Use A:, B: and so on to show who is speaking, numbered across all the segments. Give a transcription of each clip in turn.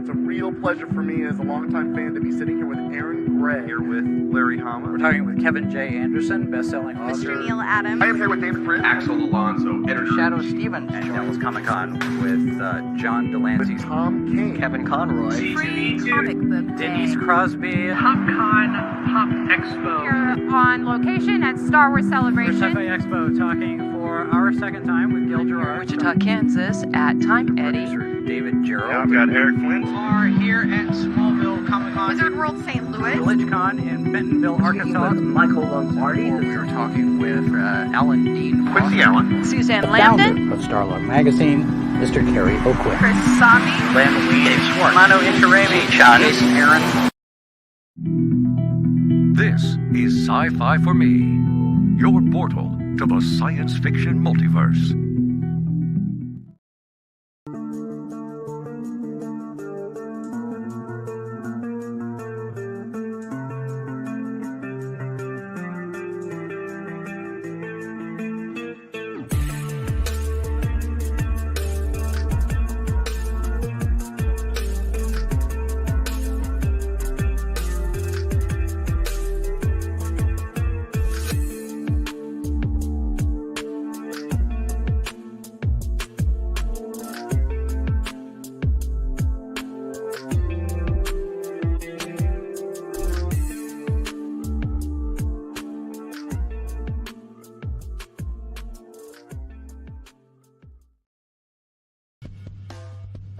A: It's a real pleasure for me as a longtime fan to be sitting here with Aaron Gray.
B: Here with Larry Hama.
C: We're talking with Kevin J. Anderson, best-selling author.
D: Mr. Neil Adams.
A: I am here with David Prince.
B: Axel Alonso, editor.
C: Shadow Stevens. And Devil's Comic-Con with John Delancey.
A: With Tom King.
C: Kevin Conroy.
D: Free Comic Book Day.
C: Denise Crosby.
E: PopCon Pop Expo.
D: Here on location at Star Wars Celebration.
C: Sci-Fi Expo, talking for our second time with Gil Gerard.
F: Wichita, Kansas at Time Eddie.
C: Producer David Gerald.
A: I've got Eric Flint.
E: Are here at Smallville Comic-Con.
D: Wizard World St. Louis.
C: VillageCon in Bentonville, Arkansas.
F: Michael Lombardi.
C: We were talking with Alan Dean.
A: Quincy Allen.
D: Suzanne Lambden.
G: Founder of Starlog Magazine, Mr. Kerry Oakwin.
D: Chris Sami.
C: Len Weed. Dave Schwartz. Mano Intirami. Jason Aaron.
H: This is Sci-Fi for Me, your portal to the science fiction multiverse.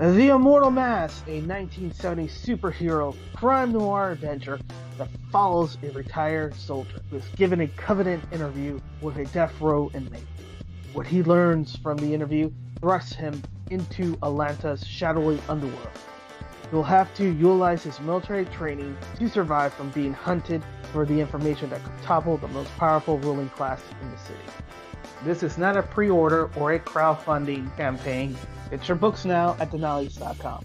I: The Immortal Mask, a 1970 superhero crime noir adventure that follows a retired soldier who is given a covenant interview with a death row inmate. What he learns from the interview thrusts him into Atlanta's shadowy underworld. He will have to utilize his military training to survive from being hunted for the information that could topple the most powerful ruling class in the city. This is not a pre-order or a crowdfunding campaign. Get your books now at Denali's.com.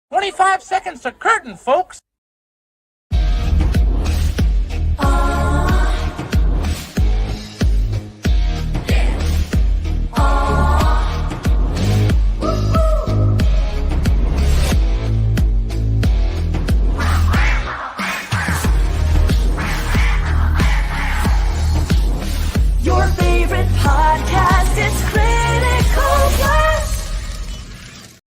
E: "25 seconds to curtain, folks."
J: Your favorite podcast is Critical Blast.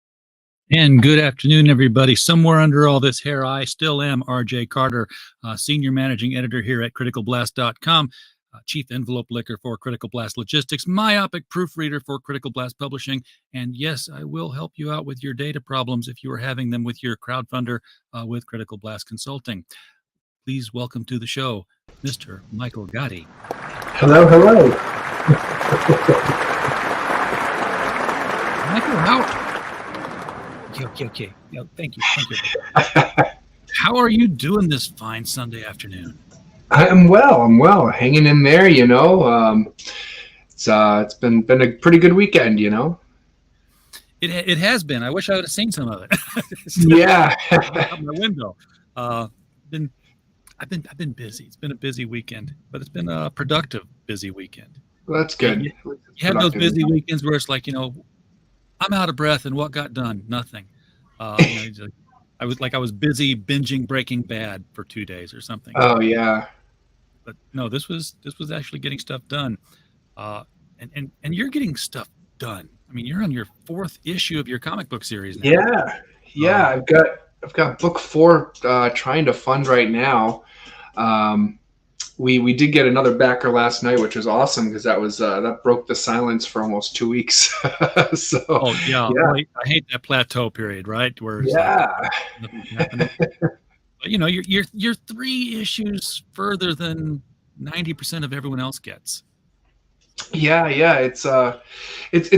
K: And good afternoon, everybody. Somewhere under all this hair, I still am RJ Carter, Senior Managing Editor here at criticalblast.com, Chief Envelope Licker for Critical Blast Logistics, myopic proofreader for Critical Blast Publishing, and yes, I will help you out with your data problems if you are having them with your crowdfunder with Critical Blast Consulting. Please welcome to the show, Mr. Michael Gatti.
L: Hello, hello.
K: Michael, Okay. No, thank you. How are you doing this fine Sunday afternoon?
L: I'm well, hanging in there, you know. It's been a pretty good weekend, you know.
K: It has been. I wish I would have seen some of it.
L: Yeah.
K: Out my window. I've been busy. It's been a busy weekend, but it's been a productive busy weekend.
L: Well, that's good.
K: You have those busy weekends where it's like, you know, I'm out of breath and what got done? Nothing. I was busy binging Breaking Bad for 2 days or something.
L: Oh yeah.
K: But no, this was actually getting stuff done. And you're getting stuff done. I mean, you're on your 4th issue of your comic book series now.
L: Yeah. I've got book 4 trying to fund right now. We did get another backer last night, which was awesome because that broke the silence for almost 2 weeks. So,
K: yeah. I hate that plateau period, right? Where nothing's happening. But you know, you're 3 issues further than 90% of everyone else gets.
L: Yeah. It's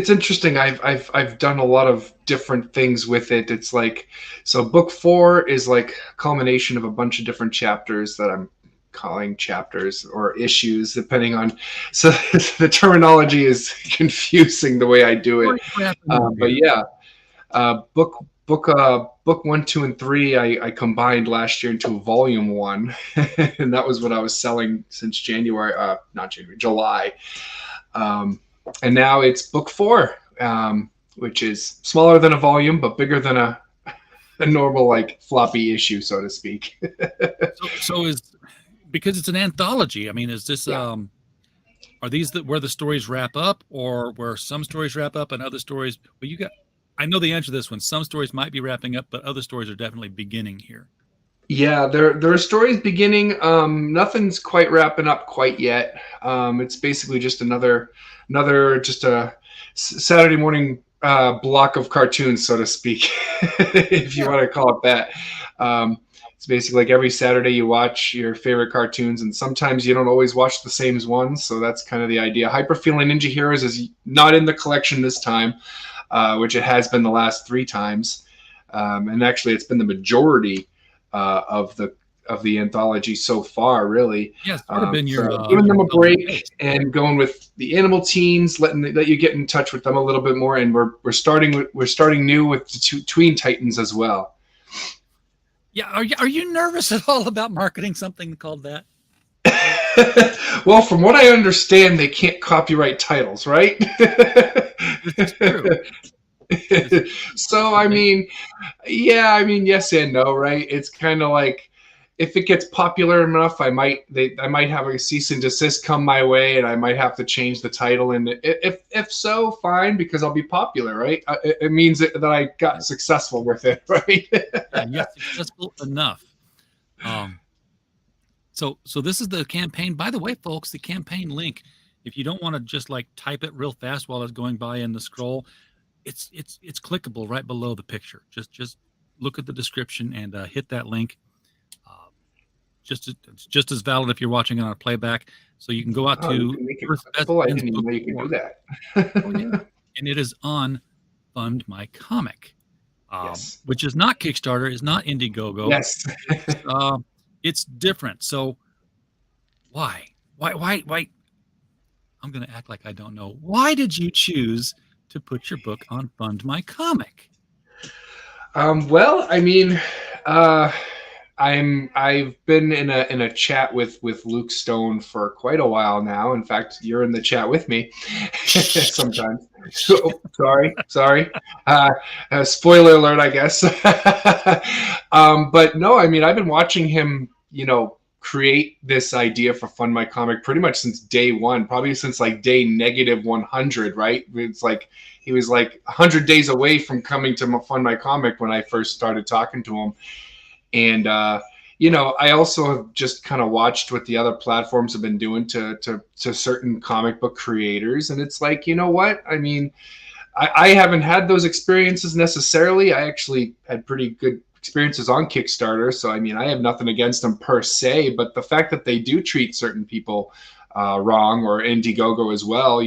L: interesting. I've done a lot of different things with it. It's like, so book 4 is like a culmination of a bunch of different chapters that I'm calling chapters or issues, depending on, so the terminology is confusing the way I do it. But yeah, book book 1, 2, and 3 I combined last year into volume 1, and that was what I was selling since July, and now it's book 4, which is smaller than a volume but bigger than a normal like floppy issue, so to speak.
K: so is, because it's an anthology, I mean, is this are these where the stories wrap up, or where some stories wrap up and other stories, well, I know the answer to this one. Some stories might be wrapping up, but other stories are definitely beginning here.
L: Yeah, there are stories beginning. Nothing's quite wrapping up quite yet. It's basically just another just a Saturday morning block of cartoons, so to speak, if you want to call it that. It's basically like every Saturday you watch your favorite cartoons, and sometimes you don't always watch the same ones, so that's kind of the idea. Hyperfeel and Ninja Heroes is not in the collection this time, which it has been the last 3 times, and actually it's been the majority of the anthology so far, really.
K: Yes, sort of been your
L: giving them a break and going with the animal teens, let you get in touch with them a little bit more, and we're starting new with the Tween Titans as well.
K: Yeah, are you nervous at all about marketing something called that?
L: Well, from what I understand, they can't copyright titles, right?
K: This is true.
L: So, I mean, yes and no, right? It's kind of like, if it gets popular enough, I might have a cease and desist come my way, and I might have to change the title. And if so, fine, because I'll be popular, right? It means that I got successful with it, right?
K: Yeah, successful enough. So this is the campaign. By the way, folks, the campaign link, if you don't want to just like type it real fast while it's going by in the scroll, it's clickable right below the picture. Just look at the description and hit that link. It's just as valid if you're watching it on a playback. So you can go out to
L: Earth's Best Friends. I didn't even know you can do that.
K: Oh, yeah. And it is on Fund My Comic,
L: yes.
K: Which is not Kickstarter, is not Indiegogo.
L: Yes.
K: It's different. So why? I'm going to act like I don't know. Why did you choose to put your book on Fund My Comic?
L: Well, I mean, I've been in a chat with Luke Stone for quite a while now. In fact, you're in the chat with me sometimes. So, sorry. Spoiler alert, I guess. But no, I mean, I've been watching him, create this idea for Fund My Comic pretty much since day one, probably since like day -100, right? It's like he was like 100 days away from coming to Fund My Comic when I first started talking to him. And, I also have just kind of watched what the other platforms have been doing to certain comic book creators. And it's like, you know what? I mean, I haven't had those experiences necessarily. I actually had pretty good experiences on Kickstarter. So, I mean, I have nothing against them per se. But the fact that they do treat certain people wrong, or Indiegogo as well,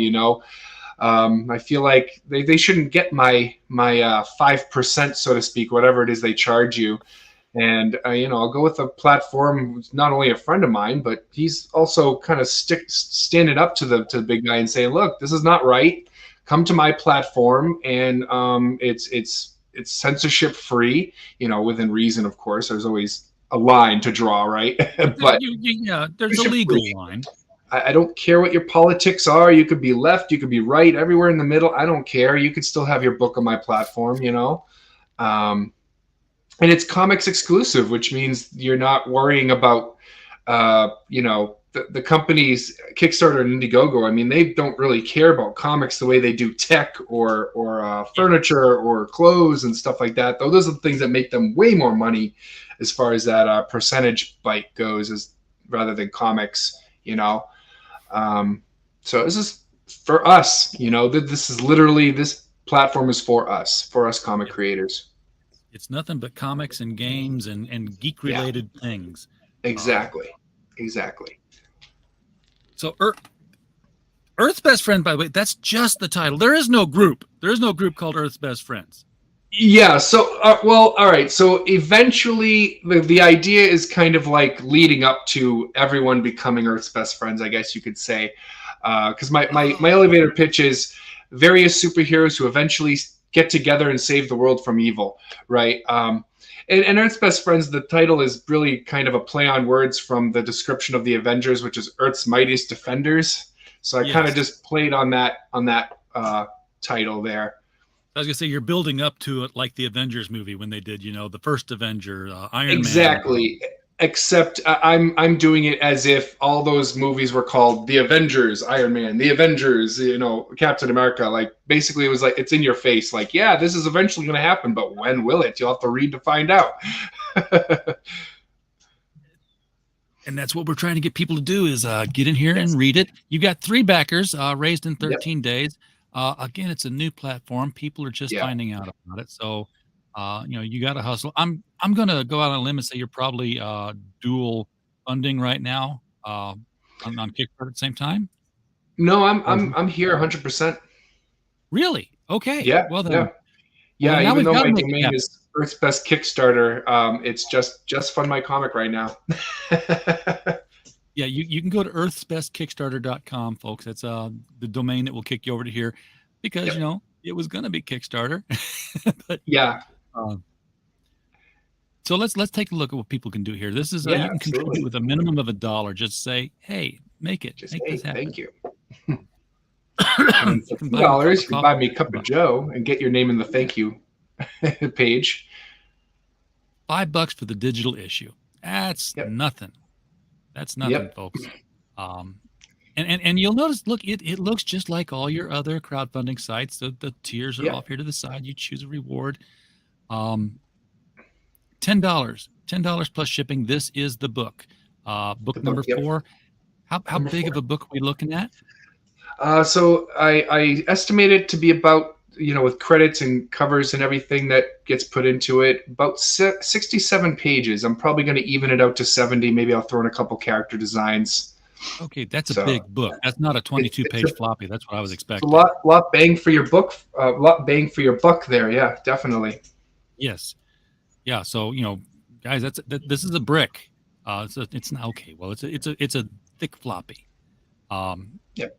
L: I feel like they shouldn't get my 5%, so to speak, whatever it is they charge you. And, I'll go with a platform who's not only a friend of mine, but he's also kind of standing up to the big guy and saying, look, this is not right. Come to my platform, and it's censorship free, within reason, of course. There's always a line to draw, right? But
K: there's a legal line.
L: I don't care what your politics are. You could be left, you could be right, everywhere in the middle. I don't care. You could still have your book on my platform, and it's comics exclusive, which means you're not worrying about, the companies, Kickstarter and Indiegogo. I mean, they don't really care about comics the way they do tech or furniture or clothes and stuff like that. Though those are the things that make them way more money as far as that percentage bite goes, rather than comics, So this is for us, this platform is for us comic creators.
K: It's nothing but comics and games and geek-related things.
L: Exactly.
K: So Earth's Best Friend, by the way, that's just the title. There is no group. There is no group called Earth's Best Friends.
L: Yeah, so, all right. So eventually the idea is kind of like leading up to everyone becoming Earth's Best Friends, I guess you could say. Because my elevator pitch is various superheroes who eventually get together and save the world from evil, right? And Earth's Best Friends, the title is really kind of a play on words from the description of the Avengers, which is Earth's Mightiest Defenders. So I kind of just played on that title there.
K: I was gonna say you're building up to it like the Avengers movie when they did, the first Avenger, Iron Man.
L: Exactly. Except I'm doing it as if all those movies were called The Avengers, Iron Man, The Avengers, Captain America. Like basically it was like it's in your face. Like, yeah, this is eventually going to happen, but when will it? You'll have to read to find out.
K: And that's what we're trying to get people to do is get in here and read it. You got 3 backers raised in 13 days. Again, it's a new platform. People are just finding out about it. So, you got to hustle. I'm going to go out on a limb and say you're probably dual funding right now on Kickstarter at the same time.
L: No, I'm here 100%.
K: Really? Okay.
L: Yeah.
K: Well then.
L: Yeah.
K: Well,
L: even though my domain is Earth's Best Kickstarter, it's just fund my comic right now.
K: Yeah, you can go to earthsbestkickstarter.com, folks. That's the domain that will kick you over to here because it was going to be Kickstarter. But
L: yeah.
K: So let's take a look at what people can do here. This is you can contribute with a minimum of $1. Just say, hey, make it. Make this happen.
L: Thank you. And for $2, you can buy me a cup of Joe and get your name in the thank you page.
K: $5 for the digital issue. That's nothing. That's nothing, folks. And you'll notice, look, it looks just like all your other crowdfunding sites. The tiers are off here to the side. You choose a reward. $10 plus shipping. This is the book. Book number 4. How big of a book are we looking at?
L: So I estimate it to be about, with credits and covers and everything that gets put into it, about 67 pages. I'm probably going to even it out to 70. Maybe I'll throw in a couple character designs.
K: Okay, that's a big book. That's not a 22-page floppy. That's what I was expecting.
L: A lot bang for your book. Lot bang for your buck there. Yeah, definitely.
K: Yes. Yeah. So guys, this is a brick. It's not okay. Well, it's a thick floppy.
L: Yep.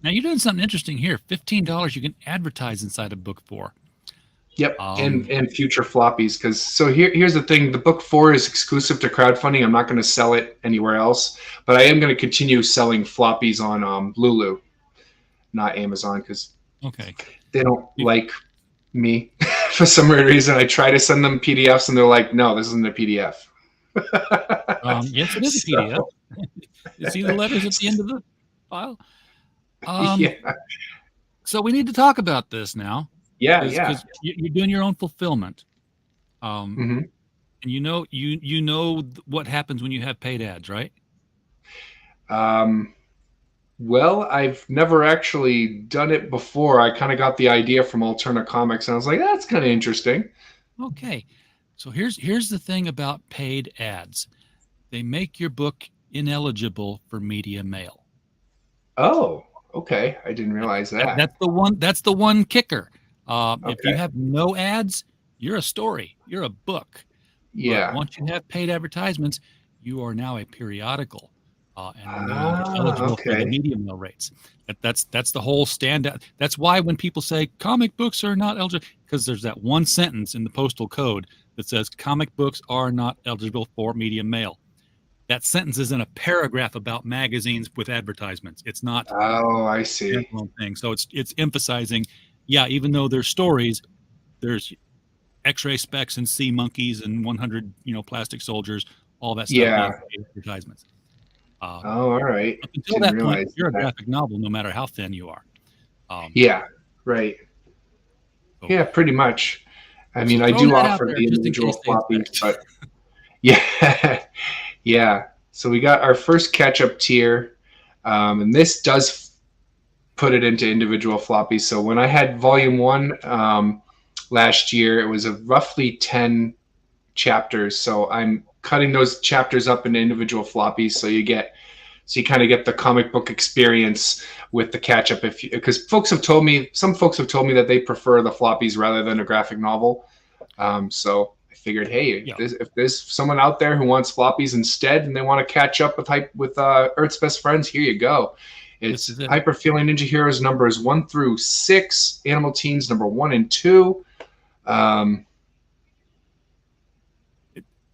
K: Now you're doing something interesting here. $15 you can advertise inside of book 4.
L: Yep, and future floppies. Because here's the thing: the book 4 is exclusive to crowdfunding. I'm not going to sell it anywhere else, but I am going to continue selling floppies on Lulu, not Amazon, because they don't like me for some weird reason. I try to send them PDFs, and they're like, "No, this isn't a PDF."
K: Yes, it is a PDF. You see the letters at the end of the file. So we need to talk about this now. Because you're doing your own fulfillment, and you know what happens when you have paid ads, right?
L: Well, I've never actually done it before. I kind of got the idea from Alterna Comics, and I was like, that's kind of interesting.
K: Okay, so here's the thing about paid ads: they make your book ineligible for media mail.
L: Oh, okay, I didn't realize that.
K: That's the one kicker. If you have no ads, you're a story. You're a book.
L: Yeah.
K: But once you have paid advertisements, you are now a periodical, and eligible for the media mail rates. That's the whole standout. That's why when people say comic books are not eligible, because there's that one sentence in the postal code that says comic books are not eligible for media mail. That sentence is in a paragraph about magazines with advertisements. It's not.
L: Oh, I see.
K: Thing. So it's emphasizing. Yeah, even though there's stories, there's X-ray specs and sea monkeys and 100, plastic soldiers, all that stuff.
L: Yeah.
K: Advertisements.
L: All right.
K: Up until that point, you're a graphic novel, no matter how thin you are.
L: Yeah. Right. So, yeah, pretty much. I mean, I do offer the individual floppies, but yeah. So we got our first catch-up tier, and this does put it into individual floppies. So when I had volume 1 last year, it was a roughly 10 chapters. So I'm cutting those chapters up into individual floppies. So you kind of get the comic book experience with the catch up. Because some folks have told me that they prefer the floppies rather than a graphic novel. So I figured, hey, if there's someone out there who wants floppies instead and they want to catch up with Earth's Best Friends, here you go. It's
K: This is it.
L: Hyper Feeling Ninja Heroes numbers 1 through 6, Animal Teens number 1 and 2.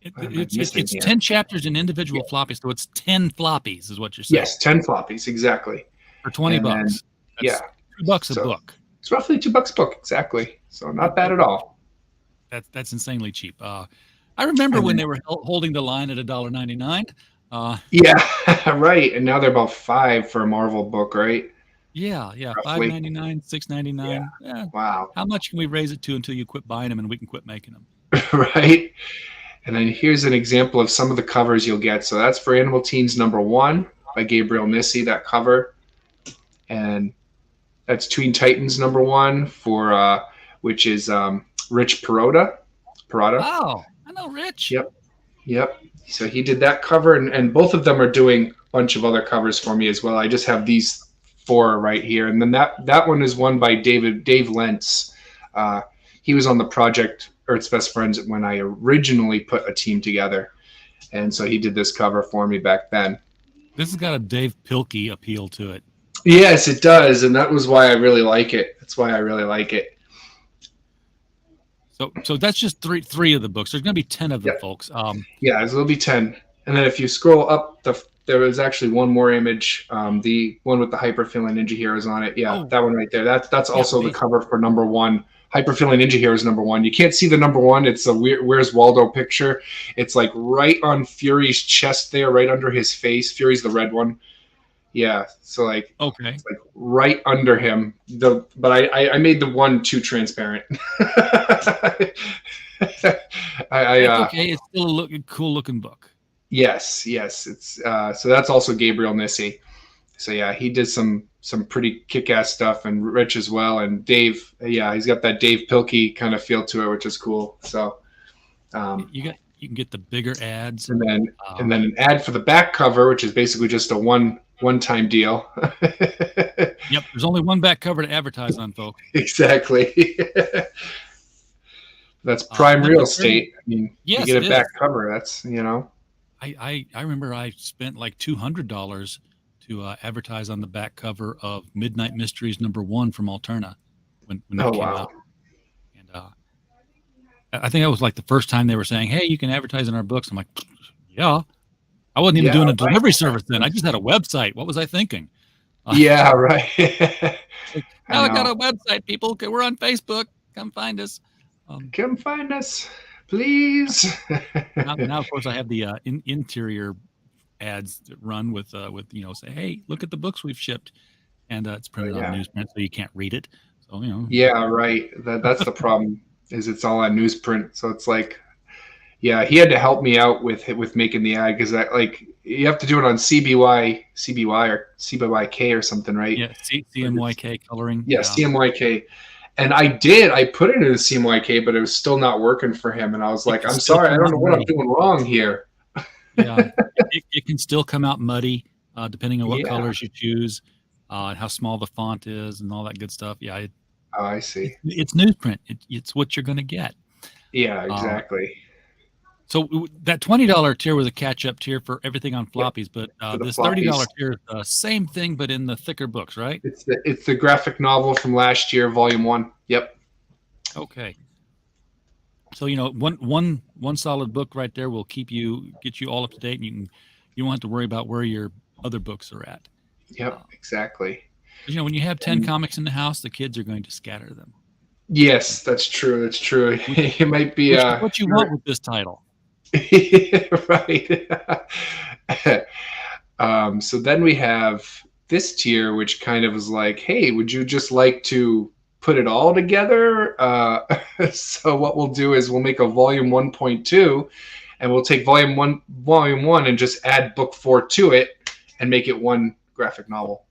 K: It's 10 chapters in individual floppies, so it's 10 floppies is what you're saying.
L: Yes, 10 floppies, exactly.
K: For $20. That's
L: yeah.
K: $2 a book.
L: It's roughly $2 a book, exactly. So not bad at all.
K: That's insanely cheap. I remember when they were holding the line at $1.99.
L: Yeah, right. And now they're about $5 for a Marvel book, right?
K: Yeah,
L: Roughly.
K: $5.99, $6.99. Yeah.
L: Wow.
K: How much can we raise it to until you quit buying them and we can quit making them?
L: Right. And then here's an example of some of the covers you'll get. So that's for Animal Teens number 1 by Gabriel Nissi, that cover. And that's Tween Titans number 1 for which is Rich Perotta.
K: Oh, I know Rich.
L: Yep. So he did that cover, and both of them are doing a bunch of other covers for me as well. I just have these 4 right here. And then that one is one by Dave Lentz. He was on the project Earth's Best Friends when I originally put a team together. And so he did this cover for me back then.
K: This has got a Dave Pilkey appeal to it.
L: Yes, it does. And that was why I really like it. That's why I really like it.
K: So that's just three of the books. There's going to be 10 of them, folks.
L: Yeah, there'll be 10. And then if you scroll up, there was actually one more image, the one with the Hyper Feeling Ninja Heroes on it. Yeah, that one right there. That's also the cover for number 1. Hyper Feeling Ninja Heroes number 1. You can't see the number 1. It's a Where's Waldo picture. It's like right on Fury's chest there, right under his face. Fury's the red one. Yeah, so like it's like right under him. But I made the 1 too transparent.
K: It's okay. It's still a cool looking book.
L: Yes. It's so that's also Gabriel Nissi. So yeah, he did some pretty kick-ass stuff, and Rich as well, and Dave. Yeah, he's got that Dave Pilkey kind of feel to it, which is cool. So
K: you can get the bigger ads,
L: and then an ad for the back cover, which is basically just a one-time deal.
K: Yep, there's only one back cover to advertise on, folks.
L: Exactly. That's prime real estate. I mean, you get a back cover. That's
K: I remember I spent like $200 to advertise on the back cover of Midnight Mysteries number 1 from Alterna when that came out. And I think that was like the first time they were saying, "Hey, you can advertise in our books." I'm like, "Yeah." I wasn't even doing a delivery service then. I just had a website. What was I thinking?
L: Yeah, right.
K: I got a website, people. Okay, we're on Facebook. Come find us.
L: Come find us, please.
K: now, of course, I have the interior ads that run with say, "Hey, look at the books we've shipped," and it's printed on newsprint, so you can't read it. So
L: Yeah, right. That's the problem. Is it's all on newsprint, so it's like. Yeah, he had to help me out with making the ad because you have to do it on CBY or CBYK or something, right?
K: Yeah, CMYK coloring.
L: Yeah, CMYK. And I put it in a CMYK, but it was still not working for him. And I was like, I'm sorry, I don't know what I'm doing wrong here.
K: Yeah, it can still come out muddy depending on what colors you choose, and how small the font is, and all that good stuff. Yeah.
L: I see.
K: It's newsprint. It's what you're going to get.
L: Yeah, exactly.
K: So that $20 tier was a catch-up tier for everything on floppies, but this $30 tier is the same thing, but in the thicker books, right?
L: It's the graphic novel from last year, Volume 1. Yep.
K: Okay. So one solid book right there will get you all up to date, and you won't have to worry about where your other books are at.
L: Yep, exactly.
K: When you have 10 comics in the house, the kids are going to scatter them.
L: Yes, that's true. That's true. It might be
K: what you want with this title.
L: Right. So then we have this tier, which kind of is like, hey, would you just like to put it all together? So what we'll do is we'll make a volume 1.2, and we'll take volume one and just add book 4 to it and make it one graphic novel.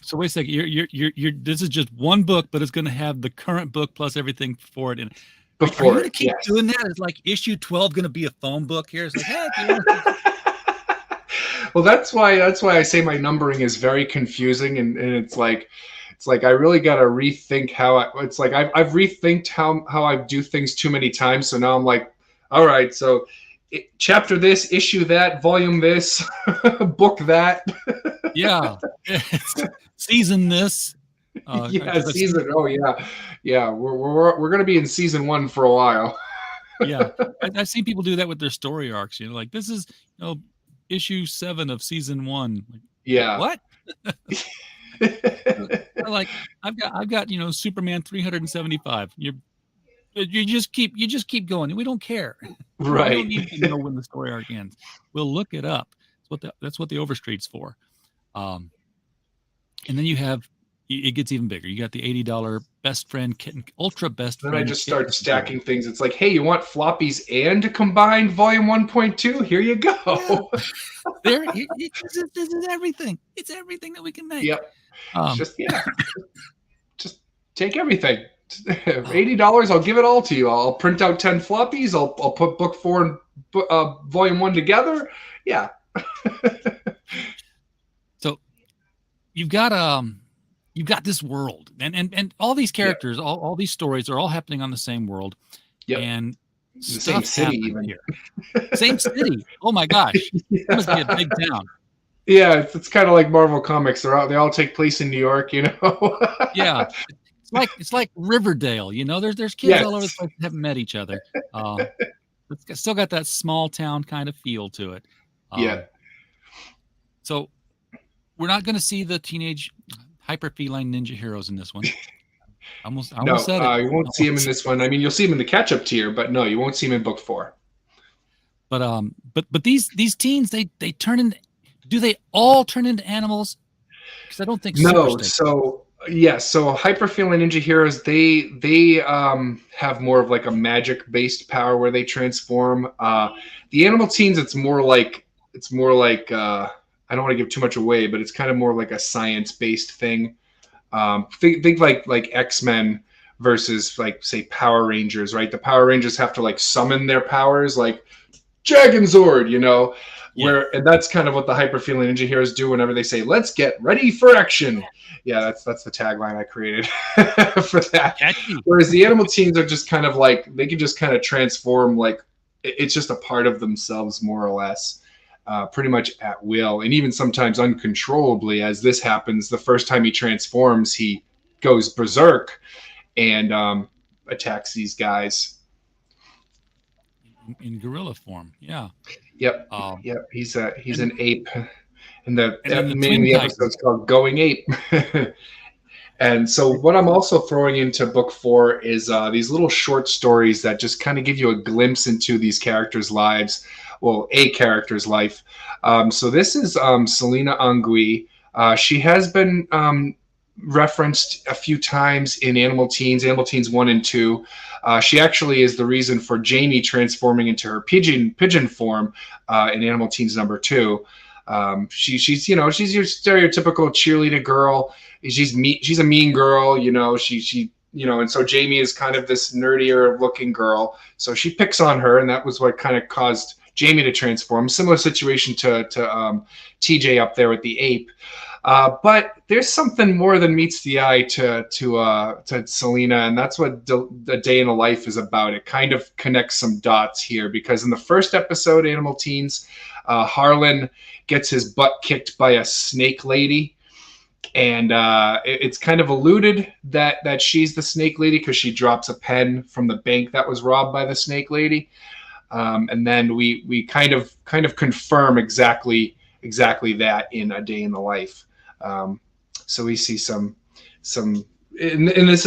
K: So wait a second, you're this is just one book, but it's going to have the current book plus everything for it in it.
L: Before
K: are you going to keep doing that? Is like issue 12 going to be a phone book here? It's like, hey,
L: well, that's why I say my numbering is very confusing, and it's like I really got to rethink how I've rethinked how I do things too many times. So now I'm like, all right, so chapter this, issue that, volume this, book that.
K: Yeah. Season this.
L: Season. Oh, yeah. We're gonna be in season 1 for a while.
K: Yeah, I've seen people do that with their story arcs. Like this is issue 7 of season 1. Like,
L: yeah.
K: What? Like I've got Superman 375. You just keep going. We don't care.
L: Right.
K: We don't need to know when the story arc ends. We'll look it up. That's what the Overstreet's for. And then you have. It gets even bigger. You got the $80 best friend kitten, ultra best friend.
L: Then I just start stacking things. It's like, hey, you want floppies and combined volume 1.2? Here you go.
K: Yeah. This is everything. It's everything that we can make.
L: Yep. Just take everything. $80. I'll give it all to you. I'll print out 10 floppies. I'll put book 4 and volume 1 together. Yeah.
K: So you've got this world and all these characters, all these stories are all happening on the same world.
L: Yep.
K: And
L: the same city even
K: here. Same city. Oh my gosh. It must be a big town.
L: Yeah, it's kind of like Marvel Comics. They all take place in New York,
K: Yeah. It's like Riverdale, there's kids all over the place that haven't met each other. It's still got that small town kind of feel to it. So we're not going to see the teenage hyper feline ninja heroes in this one. I almost said it.
L: You won't see him in this one. I mean, you'll see him in the catch-up tier, but no, you won't see him in book 4.
K: But these teens, they turn into. Do they all turn into animals? Because I don't think
L: no. So hyper feline ninja heroes, they have more of like a magic based power where they transform. The animal teens, it's more like I don't want to give too much away, but it's kind of more like a science-based thing. Think like X-Men versus like say Power Rangers, right? The Power Rangers have to like summon their powers, like Dragonzord, and that's kind of what the hyper feline ninja heroes do whenever they say, "Let's get ready for action." Yeah, that's the tagline I created for that. Whereas the animal teens are just kind of like they can just kind of transform, like it's just a part of themselves more or less. Pretty much at will, and even sometimes uncontrollably. As this happens, the first time he transforms, he goes berserk and attacks these guys
K: in gorilla form. Yeah.
L: Yep. Yep. He's an ape, and the name of the episode is called "Going Ape." And so, what I'm also throwing into book 4 is these little short stories that just kind of give you a glimpse into these characters' lives. Well, a character's life. So this is Selena Angui. She has been referenced a few times in Animal Teens 1 and 2. She actually is the reason for Jamie transforming into her pigeon form in Animal Teens number 2. She's your stereotypical cheerleader girl. She's a mean girl, and so Jamie is kind of this nerdier looking girl. So she picks on her, and that was what kind of caused Jamie to transform. Similar situation to TJ up there with the ape. But there's something more than meets the eye to Selena, and that's what the day in a life is about. It kind of connects some dots here, because in the first episode, Animal Teens, Harlan gets his butt kicked by a snake lady. And it's kind of alluded that she's the snake lady because she drops a pen from the bank that was robbed by the snake lady. And then we kind of confirm exactly that in A Day in the Life. So we see some in this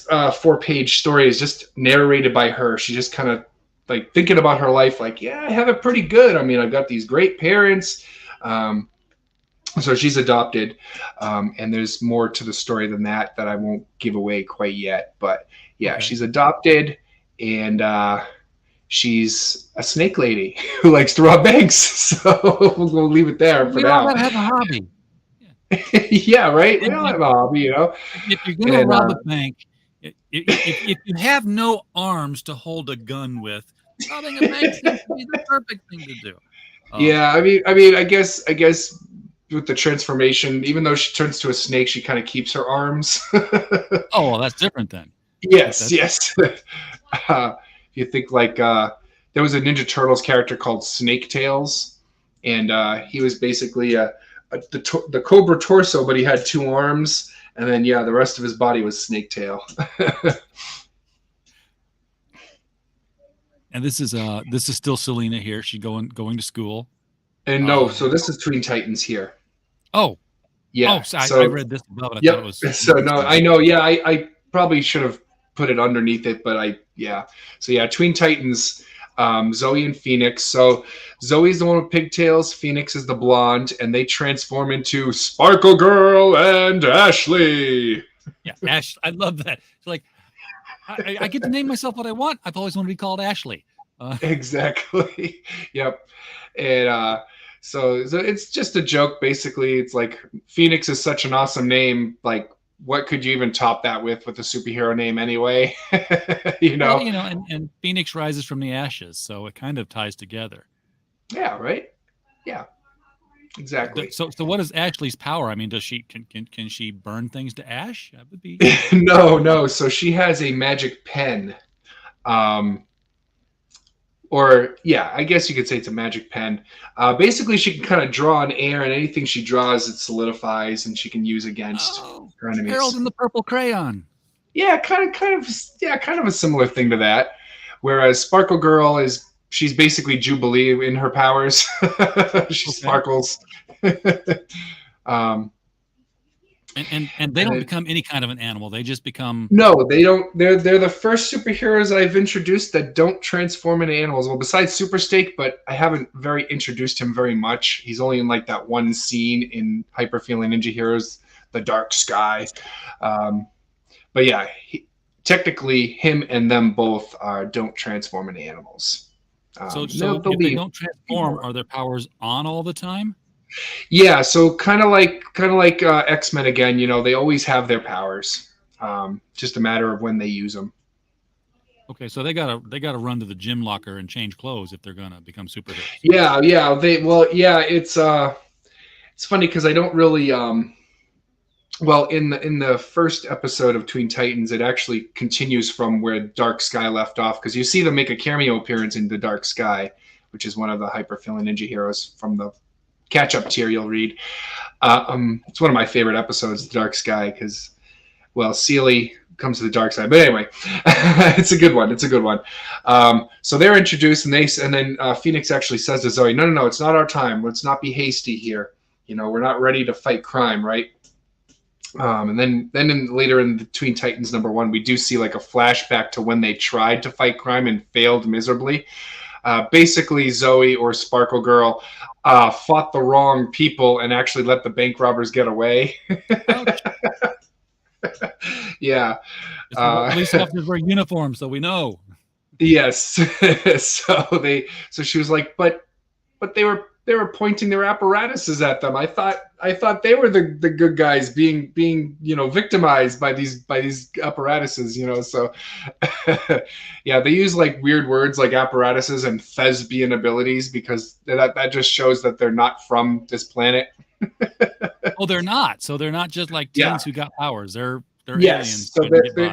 L: 4-page story is just narrated by her. She just kind of like thinking about her life, like, yeah, I have it pretty good. I mean, I've got these great parents. So she's adopted, and there's more to the story than that I won't give away quite yet. But yeah, She's adopted, and she's a snake lady who likes to rob banks. So we'll leave it there for now.
K: We all have a hobby.
L: Yeah, right? We all have a hobby,
K: If you're going to rob a bank, if you have no arms to hold a gun with, robbing a bank seems to be the perfect thing to do.
L: Yeah, I mean, I guess with the transformation, even though she turns to a snake, she kind of keeps her arms.
K: Oh, well, that's different then.
L: Yes. You think like there was a Ninja Turtles character called Snake Tails, and he was basically a the cobra torso, but he had 2 arms, and then the rest of his body was snake tail.
K: And this is still Selena here. She's going to school.
L: And no, so this is Tween Titans here.
K: Oh,
L: yeah.
K: Oh, so I read this above it. I thought it was.
L: So no, I know. Yeah, I probably should have put it underneath it, but So yeah, Tween Titans, Zoe and Phoenix. So Zoe's the one with pigtails. Phoenix is the blonde, and they transform into Sparkle Girl and Ashley.
K: Yeah, Ash. I love that. It's like I get to name myself what I want. I've always wanted to be called Ashley.
L: Exactly. Yep. And so it's just a joke. Basically, it's like Phoenix is such an awesome name. Like, what could you even top that with a superhero name anyway?
K: Well, and Phoenix rises from the ashes, so it kind of ties together.
L: Yeah. Right. Yeah. Exactly.
K: So what is Ashley's power? I mean, does she can she burn things to ash? That would be
L: No. So she has a magic pen. I guess you could say it's a magic pen. Basically, she can kind of draw in air, and anything she draws, it solidifies, and she can use against her enemies.
K: Harold and the Purple Crayon.
L: Yeah, kind of a similar thing to that. Whereas Sparkle Girl she's basically Jubilee in her powers. She sparkles.
K: And they don't become any kind of an animal. They just become...
L: No, they don't. They're the first superheroes I've introduced that don't transform into animals. Well, besides Super Steak, but I haven't introduced him very much. He's only in like that one scene in Hyper Feeling Ninja Heroes, The Dark Sky. But yeah, technically him and them both don't transform into animals.
K: So if they don't transform, are their powers on all the time?
L: Yeah, so kind of like X-Men again. They always have their powers. Just a matter of when they use them.
K: Okay, so they gotta run to the gym locker and change clothes if they're gonna become superheroes.
L: Yeah. It's funny because I don't really. In the first episode of Tween Titans, it actually continues from where Dark Sky left off, because you see them make a cameo appearance in The Dark Sky, which is one of the Hyper Feeling Ninja Heroes from the catch-up tier you'll read. It's one of my favorite episodes, The Dark Sky, because, Seely comes to the dark side. But anyway, it's a good one. So they're introduced, and then Phoenix actually says to Zoe, no, it's not our time. Let's not be hasty here. We're not ready to fight crime, right? And then later in the Tween Titans #1, we do see like a flashback to when they tried to fight crime and failed miserably. Basically, Zoe or Sparkle Girl fought the wrong people and actually let the bank robbers get away. Yeah.
K: Police officers wear uniforms, so we know.
L: Yes. So she was like, but they were pointing their apparatuses at them. I thought they were the good guys being victimized by these apparatuses, So yeah, they use like weird words like apparatuses and thespian abilities because that just shows that they're not from this planet.
K: Oh, they're not. So they're not just like teens who got powers. They're
L: yes.
K: aliens.
L: So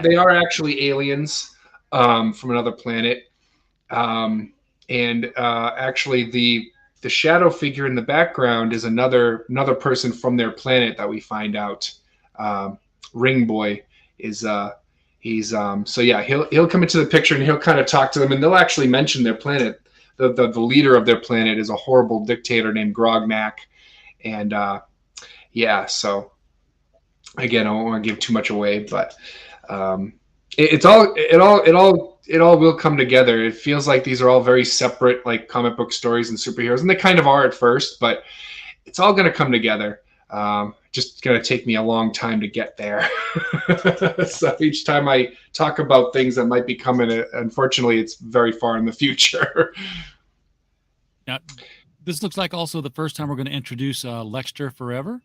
L: they are actually aliens from another planet. Actually the shadow figure in the background is another person from their planet that we find out. Ring Boy is he'll come into the picture and he'll kind of talk to them, and they'll actually mention their planet. The leader of their planet is a horrible dictator named Grognak, and so again, I won't want to give too much away, but it all will come together. It feels like these are all very separate, like comic book stories and superheroes, and they kind of are at first, but it's all going to come together. Just going to take me a long time to get there. So each time I talk about things that might be coming, unfortunately, it's very far in the future.
K: Now, this looks like also the first time we're going to introduce Lexter Forever.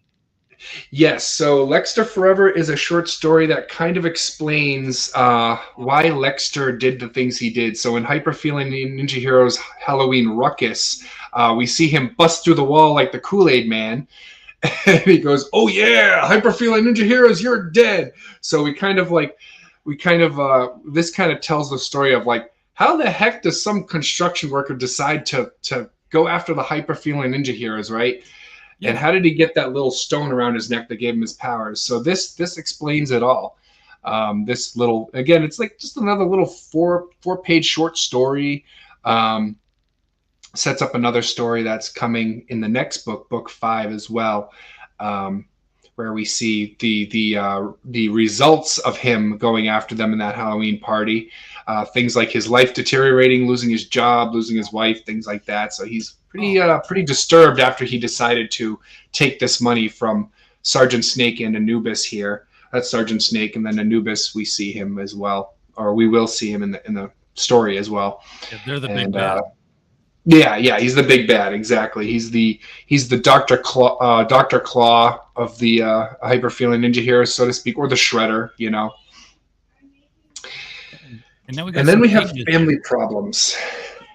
L: Yes, so Lexter Forever is a short story that kind of explains why Lexter did the things he did. So in Hyper Feeling Ninja Heroes Halloween Ruckus, we see him bust through the wall like the Kool-Aid Man. And he goes, "Oh yeah, Hyper Feeling Ninja Heroes, you're dead." So this kind of tells the story of like, how the heck does some construction worker decide to go after the Hyper Feeling Ninja Heroes, right?
K: Yeah.
L: And how did he get that little stone around his neck that gave him his powers? So this explains it all. This little, again, it's like just another little four-page short story. Sets up another story that's coming in the next book, book 5 as well, where we see the results of him going after them in that Halloween party. Things like his life deteriorating, losing his job, losing his wife, things like that. So he's pretty disturbed after he decided to take this money from Sergeant Snake and Anubis here. That's Sergeant Snake, and then Anubis, we see him as well, or we will see him in the story as well.
K: Yeah, they're the big bad.
L: Yeah, he's the big bad. Exactly. He's the Dr. Claw of the hyper feeling ninja heroes, so to speak, or the Shredder, you know. And then we have family problems.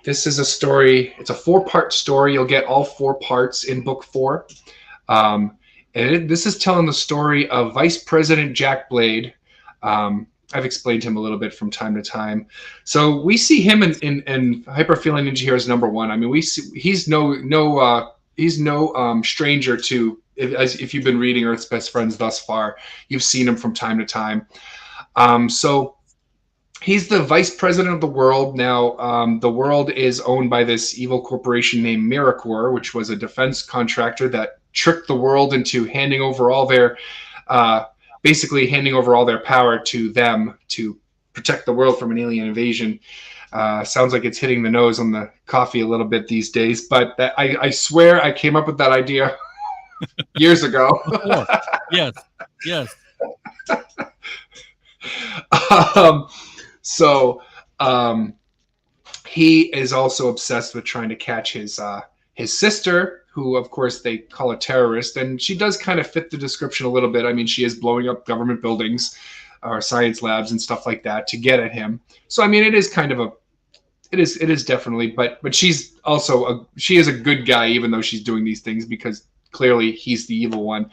L: This is a story. It's a 4-part story. You'll get all 4 parts in book 4. This is telling the story of Vice President Jack Blade. I've explained him a little bit from time to time. So we see him in Hyper Feeling Ninja Heroes #1. I mean, he's no stranger to, if you've been reading Earth's Best Friends thus far, you've seen him from time to time. So he's the vice president of the world now. The world is owned by this evil corporation named Miracore, which was a defense contractor that tricked the world into handing over all their basically handing over all their power to them to protect the world from an alien invasion. Sounds like it's hitting the nose on the coffee a little bit these days, but I swear I came up with that idea years ago.
K: Yes.
L: He is also obsessed with trying to catch his sister, who, of course, they call a terrorist, and she does kind of fit the description a little bit. I mean, she is blowing up government buildings or science labs and stuff like that to get at him. So, I mean, it is kind of it is definitely, but she's also she is a good guy, even though she's doing these things, because clearly he's the evil one.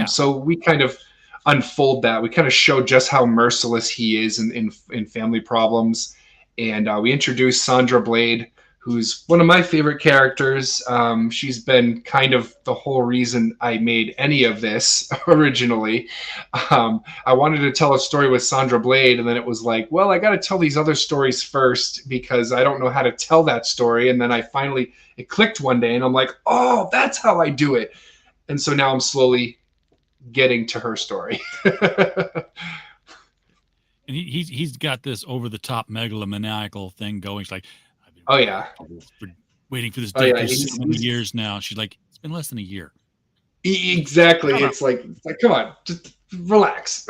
L: So we kind of unfold that. We kind of show just how merciless he is in family problems, and we introduce Sandra Blade, who's one of my favorite characters. She's been kind of the whole reason I made any of this originally. I wanted to tell a story with Sandra Blade, and then it was like, well, I got to tell these other stories first because I don't know how to tell that story. And then it clicked one day, and I'm like, oh, that's how I do it. And so now I'm slowly getting to her story.
K: And he's got this over-the-top megalomaniacal thing going. She's like,
L: oh yeah,
K: waiting for this day for so many years now. She's like, it's been less than a year.
L: Exactly. It's like, come on, just relax.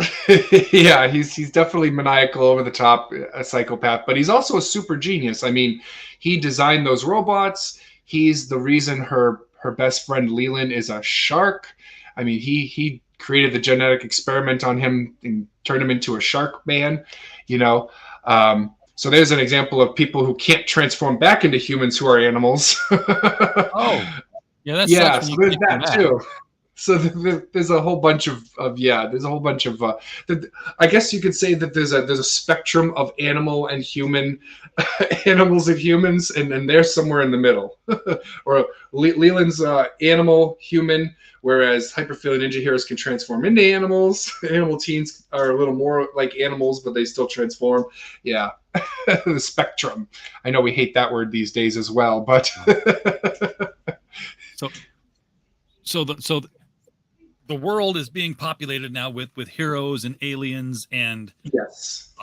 L: Yeah, he's definitely maniacal, over the top, a psychopath, but he's also a super genius. I mean, he designed those robots. He's the reason her best friend Leland is a shark. I mean, he created the genetic experiment on him and turned him into a shark man, you know. So there's an example of people who can't transform back into humans who are animals.
K: Oh, yeah,
L: so there's that too. So there's a whole bunch of I guess you could say that there's a spectrum of animal and human animals and humans, and they're somewhere in the middle. Or Leland's animal human, whereas Hyperfeeling Ninja Heroes can transform into animals. Animal teens are a little more like animals, but they still transform. Yeah. The spectrum. I know we hate that word these days as well, but
K: so the world is being populated now with heroes and aliens and
L: yes,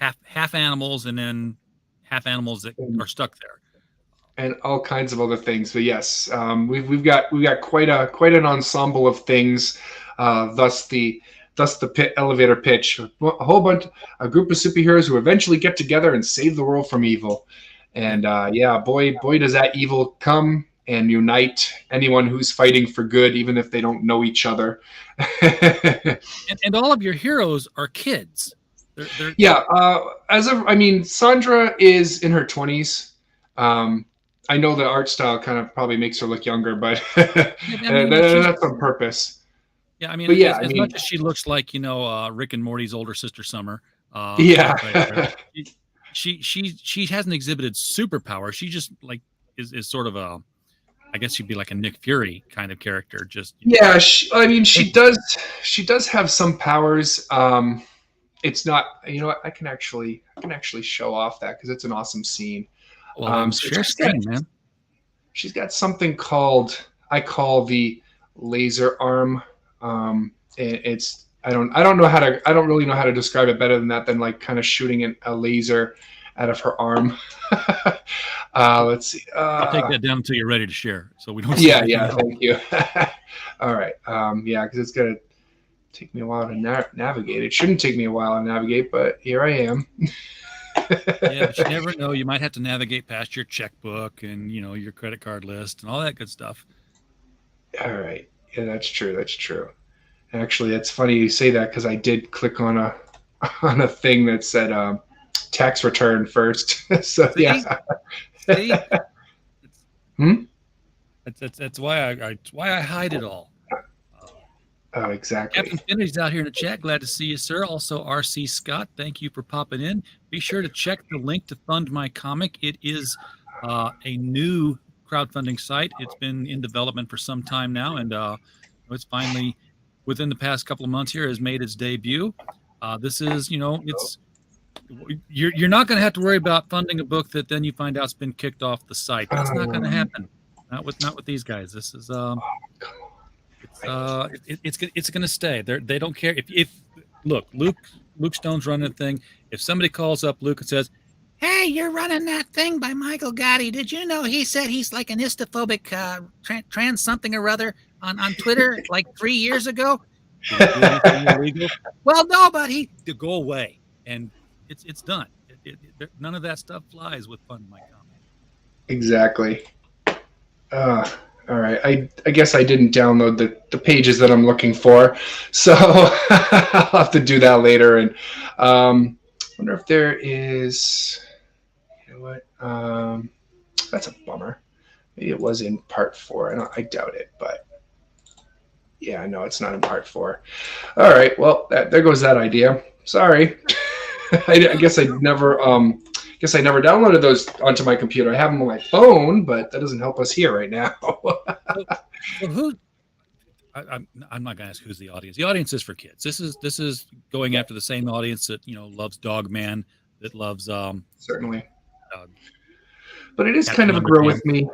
K: half animals and then half animals that are stuck there,
L: and all kinds of other things. But yes, we've got quite an ensemble of things. Thus the elevator pitch. A group of superheroes who eventually get together and save the world from evil. And boy, does that evil come and unite anyone who's fighting for good, even if they don't know each other.
K: and all of your heroes are kids.
L: Sandra is in her 20s. I know the art style kind of probably makes her look younger, but that's on purpose.
K: Yeah, I mean, as much as she looks like, Rick and Morty's older sister Summer. She hasn't exhibited superpower. She just is sort of I guess she'd be like a Nick Fury kind of character. Just
L: yeah, she does have some powers. It's not, you know what, I can actually show off that because it's an awesome scene.
K: Well,
L: so
K: share screen, man.
L: She's got something called, I call the laser arm. It's I don't really know how to describe it better than that, than like kind of shooting a laser out of her arm. Let's see.
K: I'll take that down until you're ready to share, so we don't.
L: Yeah, thank you. All right. Yeah, because it's gonna take me a while to navigate. It shouldn't take me a while to navigate, but here I am.
K: Yeah, but you never know. You might have to navigate past your checkbook and your credit card list and all that good stuff.
L: All right. Yeah, that's true. That's true. Actually, it's funny you say that because I did click on a thing that said tax return first. So
K: See?
L: yeah.
K: See? That's why I hide it all.
L: Oh, exactly.
K: Captain Finnery's out here in the chat. Glad to see you, sir. Also, R.C. Scott, thank you for popping in. Be sure to check the link to fund my comic. It is a new crowdfunding site. It's been in development for some time now, and it's finally, within the past couple of months here, has made its debut. This is, it's you're not going to have to worry about funding a book that then you find out's been kicked off the site. That's not going to happen. Not with these guys. This is it's going to stay. They don't care if look, Luke Stone's running a thing. If somebody calls up Luke and says, "Hey, you're running that thing by Michael Gatti. Did you know he said he's like an histophobic trans something or other on Twitter like 3 years ago?" Well, no, but to go away, and it's done. None of that stuff flies with Fund My Comic.
L: Exactly. All right. I guess I didn't download the pages that I'm looking for, so I'll have to do that later. And wonder if there is. You know what? That's a bummer. Maybe it was in part 4. I doubt it, but yeah, no, it's not in part 4. All right. Well, there goes that idea. Sorry. I guess I never downloaded those onto my computer. I have them on my phone, but that doesn't help us here right now.
K: Well, I'm not going to ask who's the audience. The audience is for kids. This is going after the same audience that loves Dog Man, that loves
L: certainly. But it is kind of a grow with me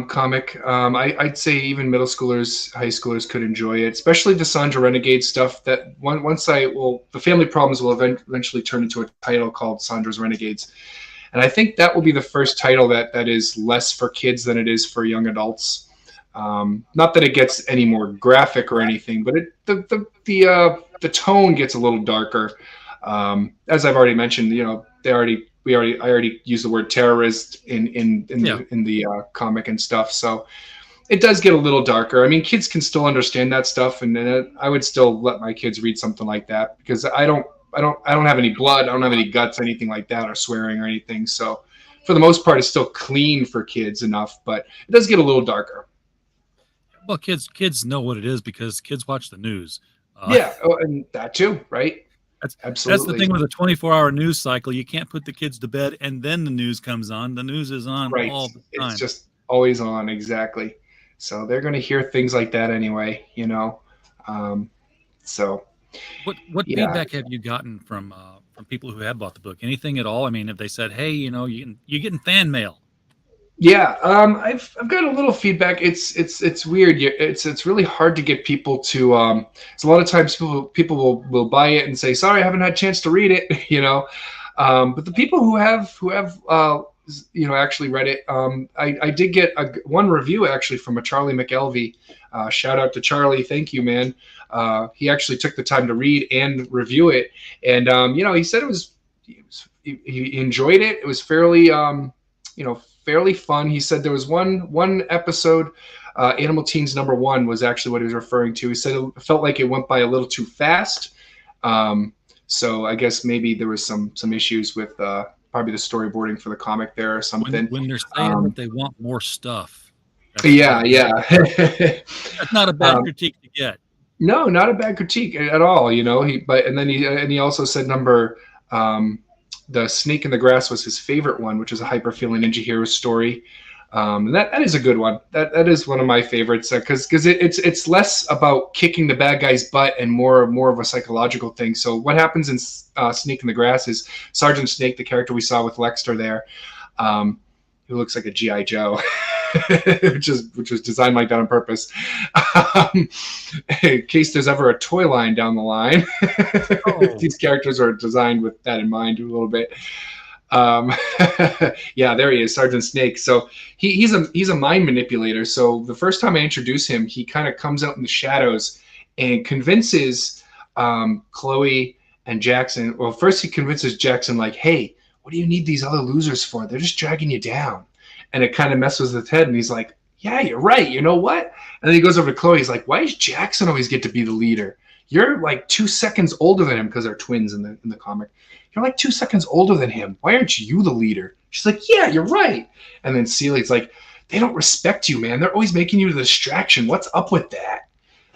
L: comic. I'd say even middle schoolers, high schoolers could enjoy it, especially the Sandra Renegade stuff. That the Family Problems will eventually turn into a title called Sandra's Renegades, and I think that will be the first title that is less for kids than it is for young adults. Not that it gets any more graphic or anything, but the tone gets a little darker. As I've already mentioned, I already used the word terrorist in the comic and stuff, so it does get a little darker. I mean, kids can still understand that stuff, and I would still let my kids read something like that because I don't have any blood, I don't have any guts, anything like that, or swearing or anything. So for the most part, it's still clean for kids enough, but it does get a little darker.
K: Well, kids know what it is because kids watch the news.
L: And that too, right? Absolutely.
K: That's the thing with a 24-hour news cycle. You can't put the kids to bed and then the news comes on. The news is on all the time.
L: It's just always on, exactly. So they're going to hear things like that anyway, So,
K: what feedback have you gotten from people who have bought the book? Anything at all? I mean, have they said, "Hey, you're getting fan mail"?
L: Yeah, I've got a little feedback. It's weird. It's really hard to get people to. So a lot of times people will buy it and say, "Sorry, I haven't had a chance to read it," But the people who have actually read it, I did get one review actually from a Charlie McElvey. Shout out to Charlie, thank you, man. He actually took the time to read and review it, and he said he enjoyed it. It was fairly fairly fun. He said there was one episode, Animal Teens #1 was actually what he was referring to. He said it felt like it went by a little too fast. So I guess maybe there was some issues with probably the storyboarding for the comic there or something.
K: When they're saying that they want more stuff.
L: Yeah.
K: That's not a bad critique to get.
L: No, not a bad critique at all. He also said The Snake in the Grass was his favorite one, which is a Hyper Feeling Ninja Hero story. That is a good one. That is one of my favorites because it's less about kicking the bad guy's butt and more of a psychological thing. So what happens in Snake in the Grass is Sergeant Snake, the character we saw with Lexter there, who looks like a G.I. Joe, which was designed like that on purpose. In case there's ever a toy line down the line, these characters are designed with that in mind a little bit. Yeah, there he is, Sergeant Snake. So he's a mind manipulator. So the first time I introduce him, he kind of comes out in the shadows and convinces Chloe and Jackson. Well, first he convinces Jackson, like, hey, what do you need these other losers for? They're just dragging you down. And it kind of messes with his head, and he's like, yeah, you're right. You know what? And then he goes over to Chloe. He's like, why does Jackson always get to be the leader? You're like 2 seconds older than him, because they're twins in the comic. You're like 2 seconds older than him. Why aren't you the leader? She's like, yeah, you're right. And then Celia's like, they don't respect you, man. They're always making you the distraction. What's up with that?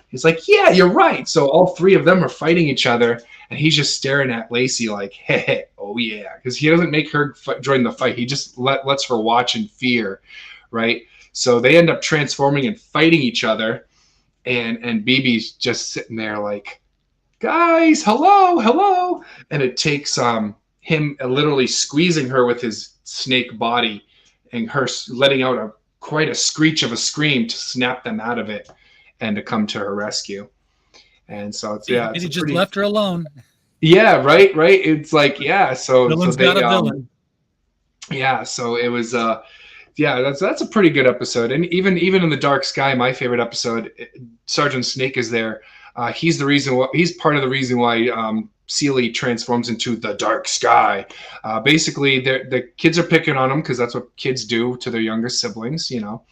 L: He's like, yeah, you're right. So all three of them are fighting each other, and he's just staring at Lacey like, hey, oh yeah, because he doesn't make her join the fight. He just lets her watch in fear, right? So they end up transforming and fighting each other, and BB's just sitting there like, guys, hello. And it takes him literally squeezing her with his snake body and her letting out quite a screech of a scream to snap them out of it and to come to her rescue. And so it's
K: and he just left her alone.
L: Yeah, right. It's like, yeah. So
K: Villain's got a villain.
L: Yeah, so it was that's a pretty good episode. And even in The Dark Sky, my favorite episode, Sergeant Snake is there. He's part of the reason why Celie transforms into the Dark Sky. Basically, the kids are picking on him because that's what kids do to their younger siblings, you know.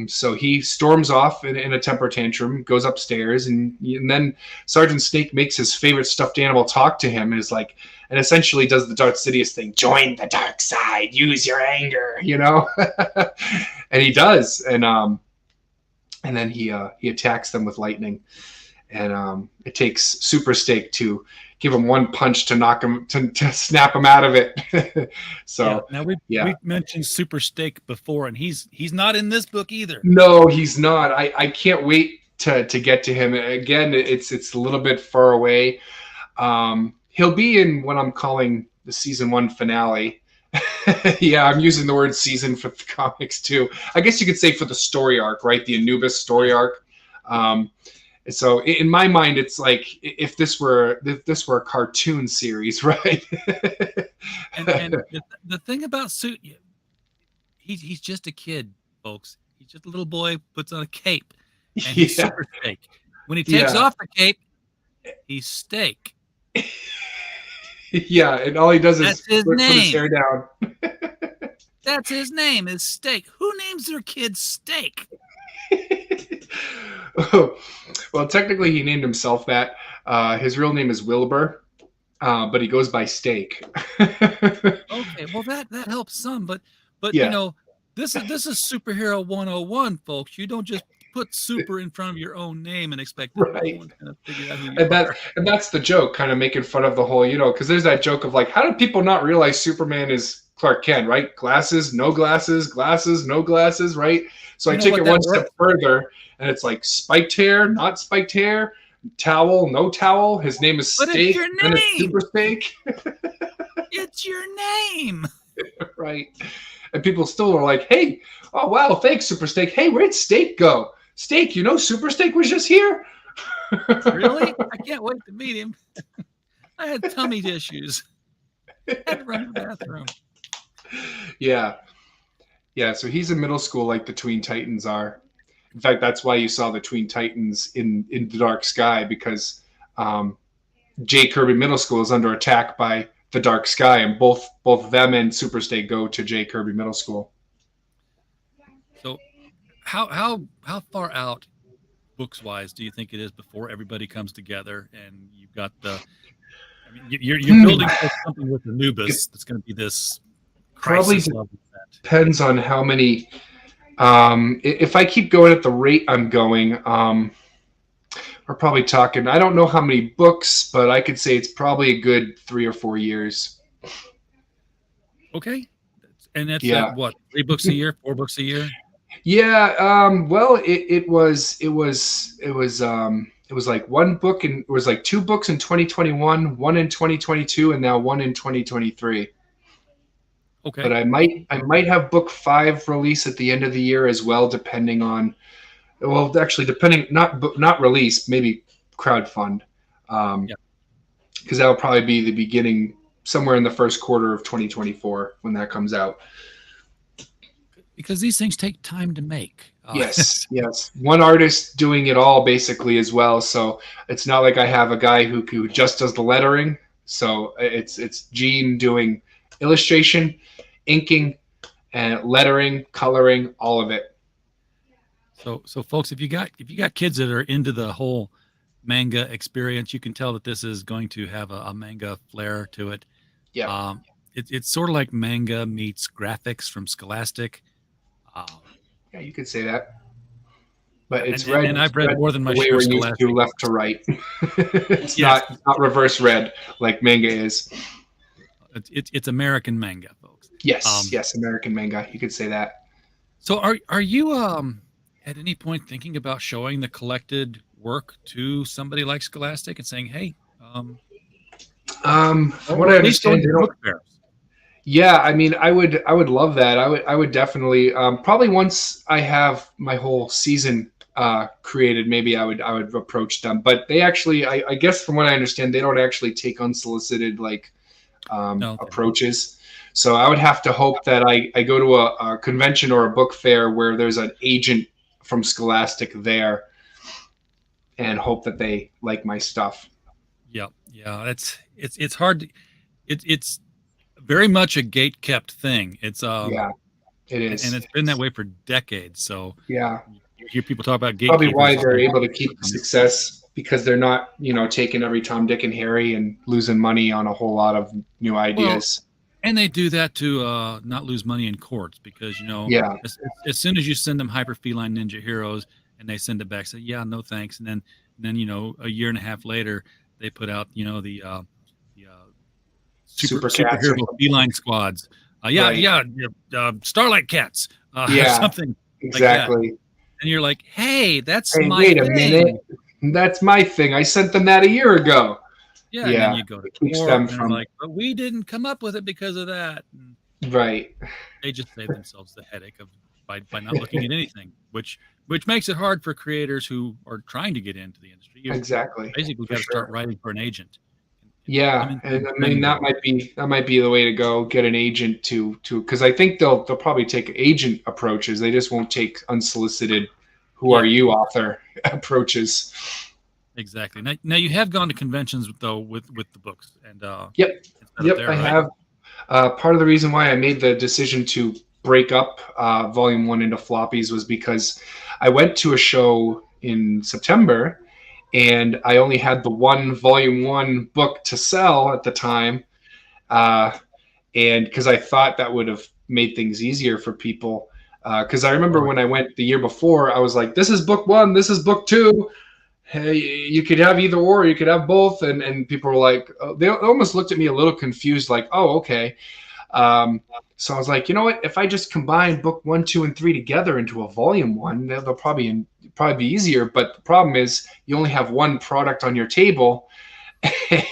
L: So he storms off in a temper tantrum, goes upstairs, and then Sergeant Snake makes his favorite stuffed animal talk to him, and essentially does the Darth Sidious thing: join the dark side, use your anger, you know. And he does, and then he attacks them with lightning. And it takes Super Steak to give him one punch to knock him to snap him out of it. So
K: now we've mentioned Super Steak before, and he's not in this book either.
L: No, he's not. I can't wait to get to him again. It's a little bit far away. He'll be in what I'm calling the season 1 finale. Yeah, I'm using the word season for the comics too. I guess you could say for the story arc, right? The Anubis story arc. So in my mind, it's like if this were a cartoon series, right?
K: and the thing about he's just a kid, folks. He's just a little boy, puts on a cape, and he's Super Steak. When he takes off the cape, he's Steak.
L: Yeah, and all he does is put his hair down.
K: That's his name, is Steak. Who names their kid Steak?
L: Well, technically, he named himself that. His real name is Wilbur, but he goes by Steak.
K: Okay, well that helps some, but
L: yeah.
K: You know, this is superhero 101, folks. You don't just put super in front of your own name and expect everyone to figure out who you are.
L: And that's the joke, kind of making fun of the whole, you know, because there's that joke of like, how do people not realize Superman is Clark Kent, right? Glasses, no glasses, no glasses, right? So I take it one step further, and it's like spiked hair, not spiked hair, towel, no towel. His name is Steak, and it's Super Steak.
K: It's your name.
L: Right. And people still are like, hey, oh, wow, thanks, Super Steak. Hey, where'd Steak go? Steak, you know Super Steak was just here?
K: Really? I can't wait to meet him. I had tummy issues. I had to run to the bathroom.
L: Yeah. Yeah, so he's in middle school like the Tween Titans are. In fact, that's why you saw the Tween Titans in The Dark Sky, because J. Kirby Middle School is under attack by The Dark Sky, and both them and Super Steak go to J. Kirby Middle School.
K: So how far out, books-wise, do you think it is before everybody comes together and you've got you're building something with Anubis that's going to be this
L: probably depends on how many. If I keep going at the rate I'm going, we're probably talking, I don't know how many books, but I could say it's probably a good 3 or 4 years.
K: Okay. And that's what, 3 books a year, 4 books a year?
L: Yeah. Well, it was like 1 book, and it was like 2 books in 2021, 1 in 2022, and now 1 in 2023.
K: Okay.
L: But I might have book 5 release at the end of the year as well, depending on, well, actually depending, not release, maybe crowdfund. Because that'll probably be the beginning, somewhere in the first quarter of 2024 when that comes out.
K: Because these things take time to make.
L: Yes. One artist doing it all basically as well. So it's not like I have a guy who just does the lettering. So it's Gene doing illustration, inking, and lettering, coloring, all of it.
K: So folks, if you got kids that are into the whole manga experience, you can tell that this is going to have a manga flair to it.
L: Yeah.
K: It's sort of like manga meets graphics from Scholastic.
L: Yeah, you could say that. But it's
K: and,
L: read.
K: And I've read more than my
L: way
K: share
L: we're
K: of
L: used
K: Scholastic.
L: to left to right. It's not reverse read like manga is.
K: It's American manga, folks.
L: Yes, American manga. You could say that.
K: So are you at any point thinking about showing the collected work to somebody like Scholastic and saying, hey,
L: from what I understand, they don't. Yeah, I mean, I would love that. I would definitely probably once I have my whole season created, maybe I would approach them. But they actually, I guess from what I understand, they don't actually take unsolicited approaches. So I would have to hope that I go to a convention or a book fair where there's an agent from Scholastic there, and hope that they like my stuff.
K: Yeah. It's hard. It's very much a gate kept thing. It's it is, and it's been that way for decades. So
L: yeah,
K: you hear people talk about
L: probably
K: gatekeepers.
L: why they're able to keep the success, because they're not taking every Tom, Dick, and Harry and losing money on a whole lot of new ideas.
K: And they do that to not lose money in courts, because as soon as you send them Hyper Feline Ninja Heroes and they send it back, say no thanks, and then a year and a half later they put out the superhero feline squads. Starlight Cats. Something
L: exactly.
K: Like that. And you're like, hey, that's my
L: wait
K: thing.
L: a minute. That's my thing. I sent them that a year ago.
K: Yeah. And then you go to court and they're like, but we didn't come up with it because of that. And
L: right.
K: They just save themselves the headache by not looking at anything, which makes it hard for creators who are trying to get into the industry.
L: Exactly.
K: Basically got to start writing for an agent.
L: Yeah, and I mean that might be the way to go. Get an agent to because I think they'll probably take agent approaches. They just won't take unsolicited "Who are you?" author approaches.
K: Exactly. Now you have gone to conventions though with the books and
L: Yep. I have. Part of the reason why I made the decision to break up Volume 1 into floppies was because I went to a show in September. And I only had the one Volume 1 book to sell at the time. And because I thought that would have made things easier for people. Because I remember when I went the year before, I was like, this is book 1, this is book 2. Hey, you could have either or, you could have both. And people were like, they almost looked at me a little confused, like, oh, okay. So I was like, you know what? If I just combine book 1, 2, and 3 together into a Volume 1, they'll probably be easier. But the problem is you only have one product on your table.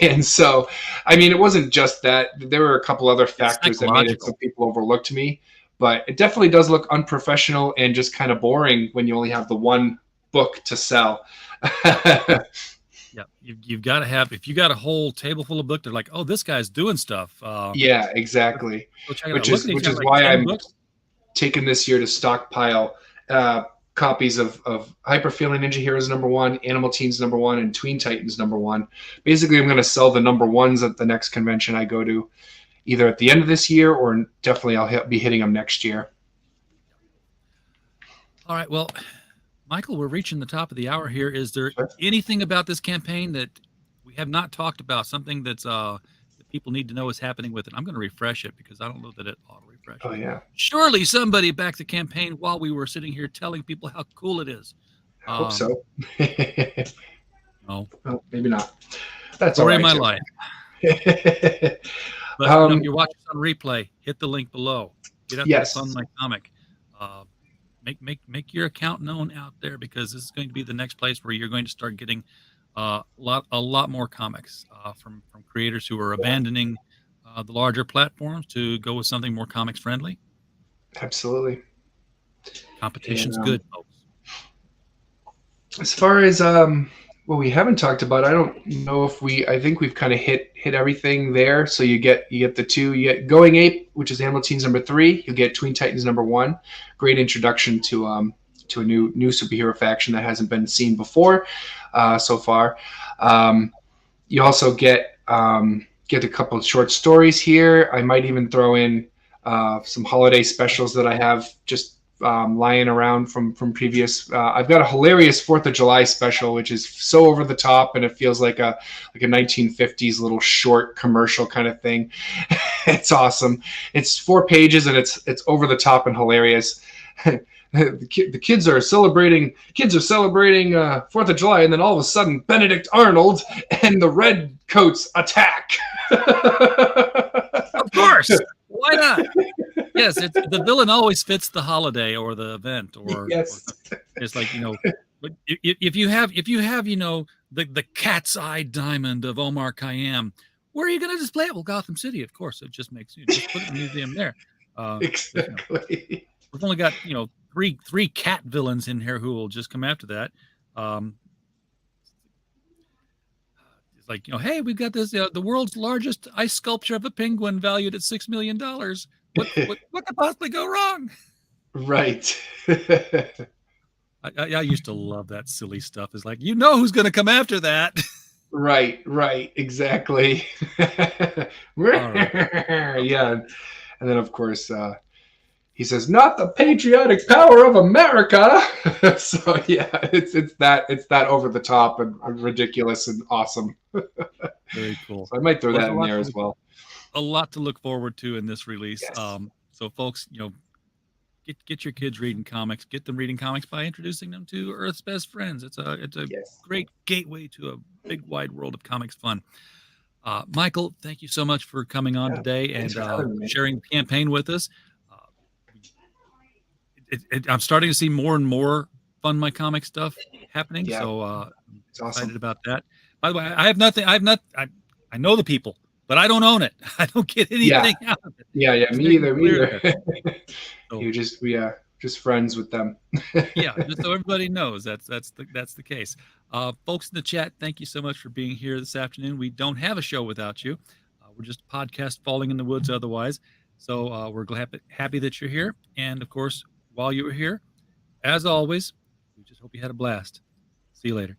L: And so, I mean, it wasn't just that. There were a couple other factors that made it so people overlooked me. But it definitely does look unprofessional and just kind of boring when you only have the one book to sell.
K: Yeah, you've got to have, if you got a whole table full of books, they're like, oh, this guy's doing stuff.
L: Yeah, exactly. Which is why I'm taking this year to stockpile copies of Hyper Feline Ninja Heroes #1, Animal Teens #1, and Tween Titans #1. Basically, I'm going to sell the #1s at the next convention I go to, either at the end of this year or definitely I'll be hitting them next year.
K: All right, well, Michael, we're reaching the top of the hour here. Is there anything about this campaign that we have not talked about, something that's that people need to know is happening with it? I'm going to refresh it because I don't know that it auto-refreshes.
L: Oh, yeah.
K: Surely somebody backed the campaign while we were sitting here telling people how cool it is.
L: I hope so.
K: No.
L: Well, maybe not. That's
K: story
L: all right,
K: of my life. But if you're watching this on replay, hit the link below. Get out there and fund my comic. Make your account known out there, because this is going to be the next place where you're going to start getting a lot more comics from creators who are abandoning the larger platforms to go with something more comics friendly.
L: Absolutely.
K: Competition's good, folks.
L: As far as what we haven't talked about, I don't know if I think we've kind of hit everything there. So you get the two. You get Going Ape, which is Animal Teens #3. You get Tween Titans #1. Great introduction to a new superhero faction that hasn't been seen before so far. You also get a couple of short stories here. I might even throw in some holiday specials that I have just lying around from previous. I've got a hilarious 4th of July special, which is so over the top, and it feels like a 1950s little short commercial kind of thing. It's awesome. It's 4 pages, and it's over the top and hilarious. The kids are celebrating 4th of July, and then all of a sudden Benedict Arnold and the Redcoats attack.
K: Of course. Why not? Yes, the villain always fits the holiday or the event, or it's like, but if you have the cat's eye diamond of Omar Khayyam, where are you going to display it? Well, Gotham City, of course. It just makes just put it in the museum there.
L: Exactly.
K: We've only got three cat villains in here who will just come after that. It's like, hey, we've got this the world's largest ice sculpture of a penguin valued at $6 million. What could possibly go wrong?
L: Right.
K: I used to love that silly stuff. It's like, who's going to come after that.
L: Right, exactly.
K: Right.
L: Yeah. And then, of course, he says, "Not the patriotic power of America." So yeah, it's that over the top and ridiculous and awesome.
K: Very cool.
L: So I might throw that in there as well.
K: A lot to look forward to in this release.
L: Yes.
K: So folks, get your kids reading comics. Get them reading comics by introducing them to Earth's Best Friends. It's a great gateway to a big wide world of comics fun. Michael, thank you so much for coming on today and sharing the campaign with us. I'm starting to see more and more Fund My Comic stuff happening. Yeah. So I'm excited about that. By the way, I have nothing. I know the people, but I don't own it. I don't get anything out of it.
L: Yeah. Me either. So, we are just friends with them.
K: Yeah, just so everybody knows that's the case. Folks in the chat, thank you so much for being here this afternoon. We don't have a show without you. We're just a podcast falling in the woods otherwise. So we're happy that you're here. And of course, while you were here, as always, we just hope you had a blast. See you later.